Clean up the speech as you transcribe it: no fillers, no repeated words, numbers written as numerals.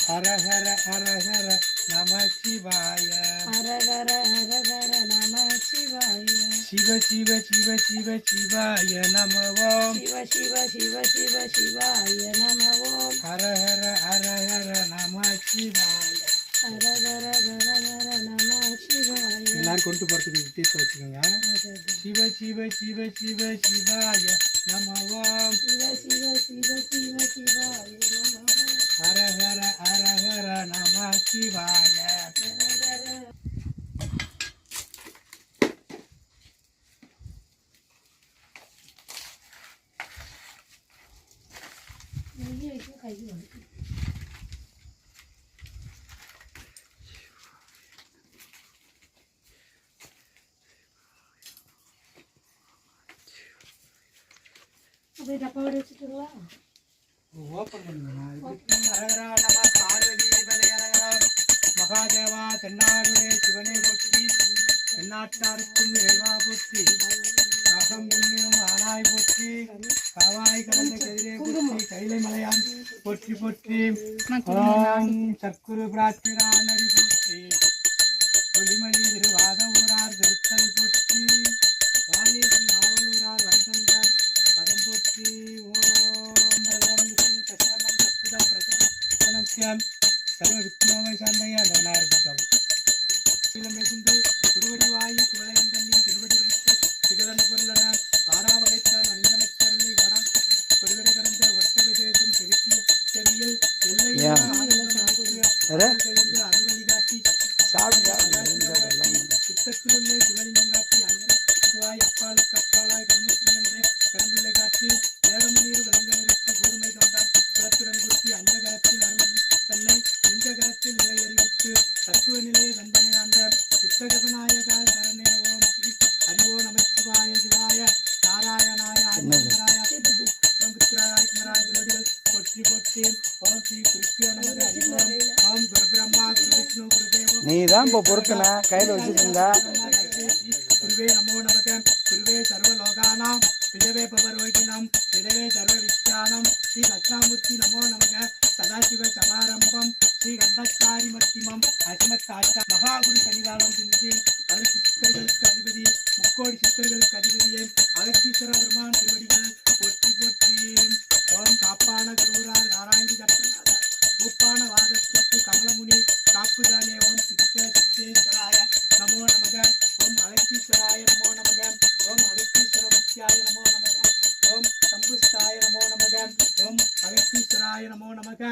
ஹரஹர ஹரஹர நம சிவாய ஹரஹர ஹரஹர நம சிவாய சிவ சிவ சிவ சிவ சிவாய நமவோம் சிவ சிவ சிவ சிவ சிவாய நமவோம் ஹரஹர ஹரஹர நம சிவாய ஹரஹர ஹரஹர நம சிவாய எல்லாரும் கொண்டு போகிறதுக்கு வித்தியாசம் வச்சுக்கோங்க. சிவ சிவ சிவ சிவ சிவாய நமவோம் சிவ சிவ சிவ சிவ சிவாய நமவோம் ஹரஹர ஹரஹர நம சிவாய ஹரஹர கை வந்து அப்படியே டப்பாவோட வச்சுட்டுங்களா ஓப்பன் பண்ணுங்க. ஹரஹர நம பார்வதி பலே ஹரஹர மகாதேவா தென்னாடுடைய சிவனே போற்றி தென்னாட்டாருக்கும் இறைவா போற்றி அகம் என்னும் ஆனாய் போற்றி காவாய் கலந்த கதிரே போற்றி கைலை மலையான் போற்றி போற்றி ஓம் சற்குரு பிரார்த்திரா நடி போற்றி ஒளிமணி திருவாத ஊரார் திருத்தல் போற்றி வாணி திரு நாவலூரார் வைகுந்தார் பதம் போற்றி ஓம் பகவம் விஷ்ணு சக்கரம் சத்புதம் பிரசனம் சர்வ விக்னோம சாந்தைய அந்த விநாயகர் மேற்கொண்டு திருவடி வாயு குவளையும் தண்ணியும் திருவடி வைத்து திகழன பொருளன தாரா வளைத்தால் வணிந்தனக்கருளை வடம் பெருவரை கடந்த ஒட்ட விஜயத்தும் செவித்திய செவியில் எல்லை அறுவழி காட்டி சித்தத்திலுள்ளே சிவலிங்கம் காட்டி அன்பாய் அப்பாலுக்கு அப்பாலாய் கருமுத்திரன்றே கரும்பிள்ளை காட்டி வேகமநீர் விளங்க நிறுத்தி கூர்மை கொண்டான் குலத்துடன் குத்தி அந்த கரத்தில் அருள் தன்னை நெஞ்ச கரத்தில் நிலை அறிவித்து தத்துவ நிலையை தந்தனை ஆண்ட சித்தகபநாயகா சரணே ஓம் ஸ்ரீ ஹரிவோ நமச்சிவாய சிவாய நாராயணாய ஆதிராய புத்திராய குமராய திருவடிகள் போற்றி போற்றி ஓம் ஸ்ரீ குறிப்பிய நமது ஹரிவோம் ஓம் குரு பிரம்மா குரு விஷ்ணு குருதேவோ நீ தான் இப்போ பொறுத்தன கையில் வச்சுருந்தா குருவே நமோ நமக குருவே சர்வலோகானாம் விஜவே பவரோகிணம் விதவே சர்வ வித்யானம் ஸ்ரீ தட்சிணாமூர்த்தி நமோ நமக சதாசிவ சமாரம்பம் ஸ்ரீ கண்டச்சாரி மத்திமம் அஸ்மத்தாச்சா மகாகுரு சன்னிதானம் செஞ்சு அதற்கு சித்தர்களுக்கு அதிபதி முக்கோடி சித்தர்களுக்கு அதிபதியே அகத்தீஸ்வர பெருமான் திருவடிகள் போற்றி போற்றி ஓம் காப்பான கருவூரார் நாராயணி தர்ப்பநாத பூப்பான வாதத்திற்கு கமலமுனி காப்புதானே ஓம் சித்தேஸ்வராய நமோ நமக ஓம் அகத்தீஸ்வராய நமோ நமக ஓம் அகத்தீஸ்வர முத்தியாய நமோ நமக ஓம் சம்புஸ்தாய நமோ நமக ஓம் அகத்தீஸ்வராய நமோ நமக